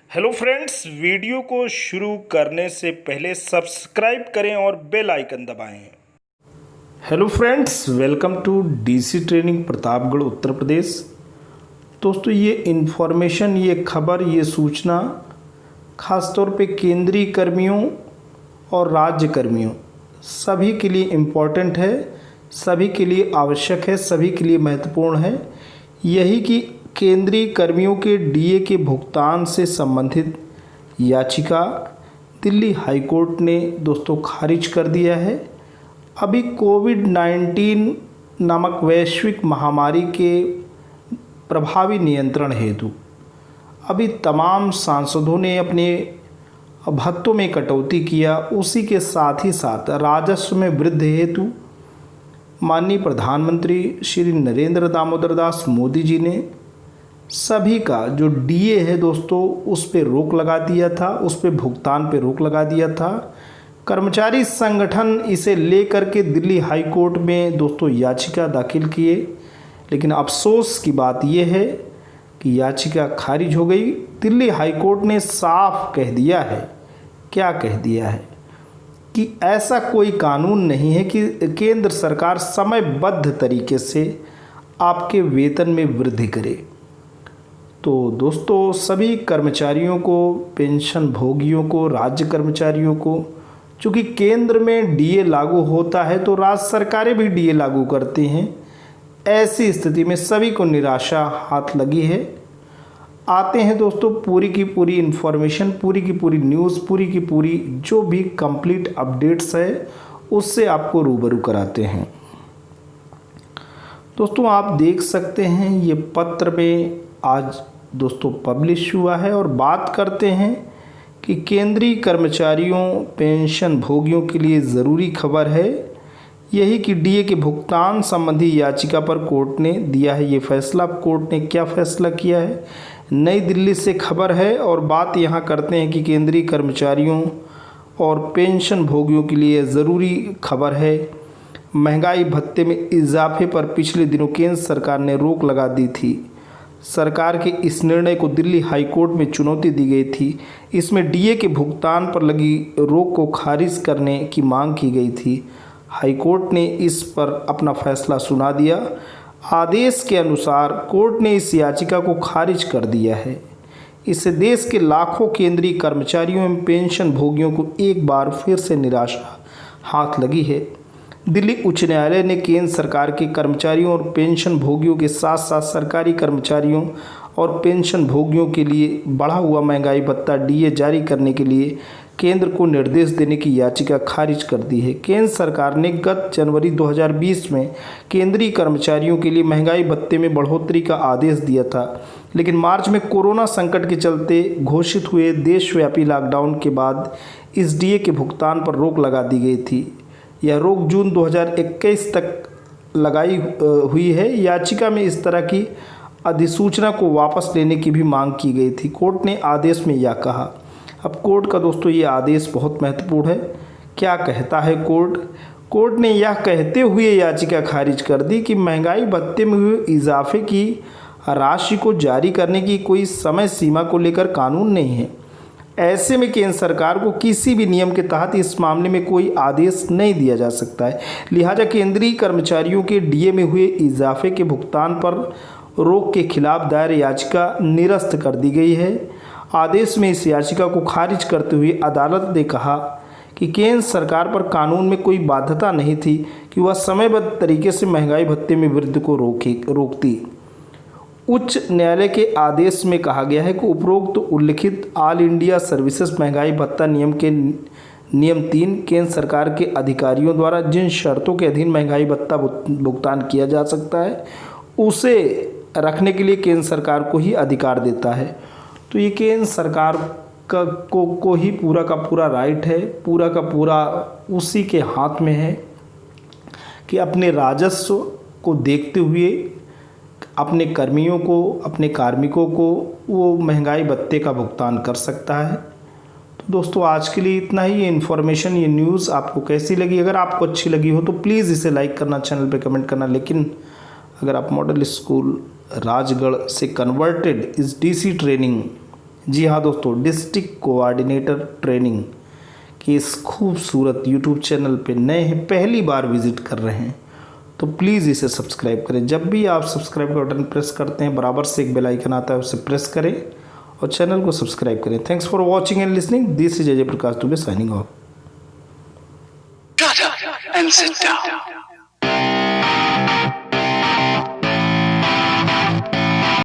Hello friends, video को शुरू करने से पहले सब्सक्राइब करें और बेल आइकन दबाएं। Hello friends, welcome to DC training Pratapgarh Uttar Pradesh. दोस्तों, ये इन्फॉर्मेशन, ये खबर, ये सूचना खास तौर पे केंद्रीय कर्मियों और राज्य कर्मियों सभी के लिए इम्पॉर्टेंट है, सभी के लिए आवश्यक है, सभी के लिए महत्वपूर्ण है। यही कि केंद्रीय कर्मियों के डीए के भुगतान से संबंधित याचिका दिल्ली हाईकोर्ट ने दोस्तों खारिज कर दिया है। अभी कोविड-19 नामक वैश्विक महामारी के प्रभावी नियंत्रण हेतु अभी तमाम सांसदों ने अपने भत्तों में कटौती किया। उसी के साथ ही साथ राजस्व में वृद्धि हेतु माननीय प्रधानमंत्री श्री नरेंद्र दामोदर दास मोदी जी ने सभी का जो डीए है दोस्तों उस पे रोक लगा दिया था, उस पे भुगतान पे रोक लगा दिया था। कर्मचारी संगठन इसे लेकर के दिल्ली हाई कोर्ट में दोस्तों याचिका दाखिल किए, लेकिन अफसोस की बात यह है कि याचिका खारिज हो गई। दिल्ली हाई कोर्ट ने साफ कह दिया है, क्या कह दिया है कि ऐसा कोई कानून नहीं है कि केंद्र सरकार समयबद्ध तरीके से आपके वेतन में वृद्धि करे। तो दोस्तों, सभी कर्मचारियों को, पेंशन भोगियों को, राज्य कर्मचारियों को, चूँकि केंद्र में डीए लागू होता है तो राज्य सरकारें भी डीए लागू करती हैं। ऐसी स्थिति में सभी को निराशा हाथ लगी है। आते हैं दोस्तों पूरी की पूरी इन्फॉर्मेशन, पूरी की पूरी न्यूज़, पूरी की पूरी जो भी कंप्लीट अपडेट्स है उससे आपको रूबरू कराते हैं। दोस्तों, आप देख सकते हैं ये पत्र में आज दोस्तों पब्लिश हुआ है और बात करते हैं कि केंद्रीय कर्मचारियों, पेंशन भोगियों के लिए ज़रूरी खबर है यही कि डीए के भुगतान संबंधी याचिका पर कोर्ट ने दिया है ये फैसला। कोर्ट ने क्या फैसला किया है, नई दिल्ली से खबर है और बात यहाँ करते हैं कि केंद्रीय कर्मचारियों और पेंशन भोगियों के लिए ज़रूरी खबर है। महंगाई भत्ते में इजाफे पर पिछले दिनों केंद्र सरकार ने रोक लगा दी थी। सरकार के इस निर्णय को दिल्ली हाई कोर्ट में चुनौती दी गई थी। इसमें डीए के भुगतान पर लगी रोक को खारिज करने की मांग की गई थी। हाई कोर्ट ने इस पर अपना फैसला सुना दिया। आदेश के अनुसार कोर्ट ने इस याचिका को खारिज कर दिया है। इससे देश के लाखों केंद्रीय कर्मचारियों एवं पेंशन भोगियों को एक बार फिर से निराशा हाथ लगी है। दिल्ली उच्च न्यायालय ने केंद्र सरकार के कर्मचारियों और पेंशन भोगियों के साथ साथ सरकारी कर्मचारियों और पेंशन भोगियों के लिए बढ़ा हुआ महंगाई भत्ता डीए जारी करने के लिए केंद्र को निर्देश देने की याचिका खारिज कर दी है। केंद्र सरकार ने गत जनवरी 2020 में केंद्रीय कर्मचारियों के लिए महंगाई भत्ते में बढ़ोतरी का आदेश दिया था, लेकिन मार्च में कोरोना संकट के चलते घोषित हुए देशव्यापी लॉकडाउन के बाद इस डीए के भुगतान पर रोक लगा दी गई थी। यह रोक जून 2021 तक लगाई हुई है। याचिका में इस तरह की अधिसूचना को वापस लेने की भी मांग की गई थी। कोर्ट ने आदेश में यह कहा। अब कोर्ट का दोस्तों ये आदेश बहुत महत्वपूर्ण है। क्या कहता है कोर्ट? कोर्ट ने यह कहते हुए याचिका खारिज कर दी कि महंगाई भत्ते में हुए इजाफे की राशि को जारी करने की कोई समय सीमा को लेकर कानून नहीं है। ऐसे में केंद्र सरकार को किसी भी नियम के तहत इस मामले में कोई आदेश नहीं दिया जा सकता है। लिहाजा केंद्रीय कर्मचारियों के डीए में हुए इजाफे के भुगतान पर रोक के खिलाफ दायर याचिका निरस्त कर दी गई है। आदेश में इस याचिका को खारिज करते हुए अदालत ने कहा कि केंद्र सरकार पर कानून में कोई बाध्यता नहीं थी कि वह समयबद्ध तरीके से महंगाई भत्ते में वृद्धि को रोकती। उच्च न्यायालय के आदेश में कहा गया है कि उपरोक्त उल्लिखित ऑल इंडिया सर्विसेज महंगाई भत्ता नियम के नियम 3 केंद्र सरकार के अधिकारियों द्वारा जिन शर्तों के अधीन महंगाई भत्ता भुगतान किया जा सकता है उसे रखने के लिए केंद्र सरकार को ही अधिकार देता है। तो ये केंद्र सरकार को ही पूरा का पूरा राइट है, पूरा का पूरा उसी के हाथ में है कि अपने राजस्व को देखते हुए अपने कर्मियों को, अपने कार्मिकों को वो महंगाई भत्ते का भुगतान कर सकता है। तो दोस्तों, आज के लिए इतना ही। ये इन्फॉर्मेशन, ये न्यूज़ आपको कैसी लगी? अगर आपको अच्छी लगी हो तो प्लीज़ इसे लाइक करना, चैनल पे कमेंट करना। लेकिन अगर आप मॉडल स्कूल राजगढ़ से कन्वर्टेड इस डीसी ट्रेनिंग जी हाँ दोस्तों, डिस्ट्रिक्ट कोऑर्डिनेटर ट्रेनिंग के इस खूबसूरत यूट्यूब चैनल पे नए हैं, पहली बार विजिट कर रहे हैं तो प्लीज़ इसे सब्सक्राइब करें। जब भी आप सब्सक्राइब का बटन प्रेस करते हैं बराबर से एक बेल आइकन आता है, उसे प्रेस करें और चैनल को सब्सक्राइब करें। Thanks for watching and listening. This is Ajay Prakash Dubey signing off. Shut up and sit down.